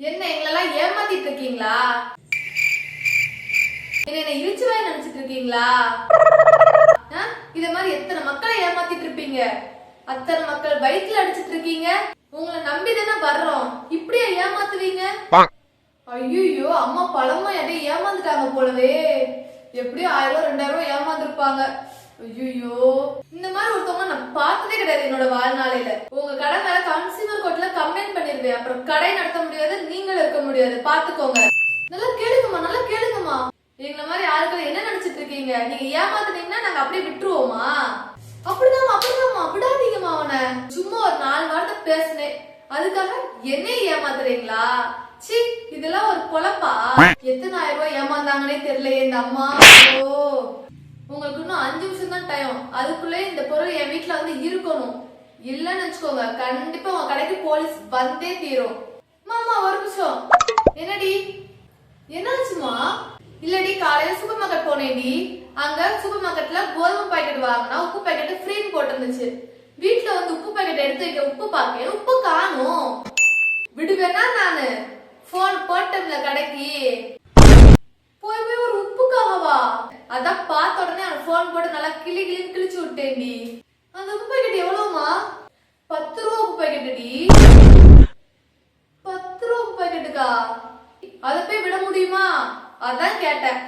என்ன எங்களெல்லாம் ஏமாத்திட்டு இருக்கீங்களா? என்ன இழிச்சுவாய் நினைச்சிட்டு இருக்கீங்களா? இத மாதிரி எத்தனை மக்களை ஏமாத்திட்டு இருப்பீங்க, அத்தனை மக்கள் வயிற்றுல அடிச்சிட்டு இருக்கீங்க. உங்களை நம்பி தானே வர்றோம், இப்படியே ஏமாத்துவீங்க? ஐயோ, அம்மா பழமா எதையும் ஏமாந்துட்டாங்க போலவே. எப்படியும் 1000 2000 ஏமாந்துருப்பாங்க. ஐயோ, இந்த மாதிரி ஒருத்தவங்க நான் பார்த்ததே கிடையாது என்னோட வாழ்நாளையில. உங்க கடை மேல கன்சியூமர் கோர்ட்ல கம்ப்ளைண்ட் பண்ணிருவேன். அப்புறம் கடை நடத்த முடியாது, நீங்களும் இருக்க முடியாது. பாத்துக்கோங்க. நல்லா கேளுங்கம்மா, நல்லா கேளுங்கம்மா. எங்களை மாதிரி ஆட்கள் என்ன நினைச்சிட்டு இருக்கீங்க? நீங்க ஏமாத்துனீங்கன்னா நாங்க அப்படியே விட்டுருவோமா? அப்படிதாம்மா விடாதீங்கம்மா. அவனை சும்மா ஒரு 4 வார்த்தை பேசினேன், அதுக்காக என்னைய ஏமாத்துறீங்களா? சி, இதெல்லாம் ஒரு பொழப்பா? எத்தனை 1000 ரூபாய் ஏமாந்தாங்கன்னே தெரியலையே இந்த அம்மா. உங்களுக்கு இன்னும் 5 நிமிஷம் தான் டைம். அதுக்குள்ளே இந்த பொருள் என் வீட்டுல வந்து இருக்கணும். இல்லன்னு வச்சுக்கோங்க, கண்டிப்பா உங்க கடைக்கு போலீஸ் வந்தே தீரும். மாமா ஒரு நிமிஷம். என்னடி என்னாச்சுமா? இல்லடி, காலையில சூப்பர் மார்க்கெட் போனேன்டி. அங்க சூப்பர் மார்க்கெட்ல கோதுமை பாக்கெட் வாங்கினா உப்பு பாக்கெட் ஃப்ரீன்னு போட்டிருந்துச்சு. வீட்டுல வந்து உப்பு பாக்கெட் எடுத்து வைக்க உப்பு பாக்கெட் உப்பு காணும். விடுவேனா நானு? போன் போட்டோம்ல கடைக்கு, போய் போய் ஒரு உப்புக்காகவா? அதான் பார்த்த உடனே அவன் போன் போட்டு நல்லா கிளின்னு கிழிச்சு விட்டேன்டி. அந்த உப்பு பாக்கெட் எவ்வளவுமா? 10 ரூபா உப்பு பாக்கெட்டுடி. 10 ரூபா உப்பு பாக்கெட்டுக்கா? அதை போய் விட முடியுமா? அதான் கேட்டேன்.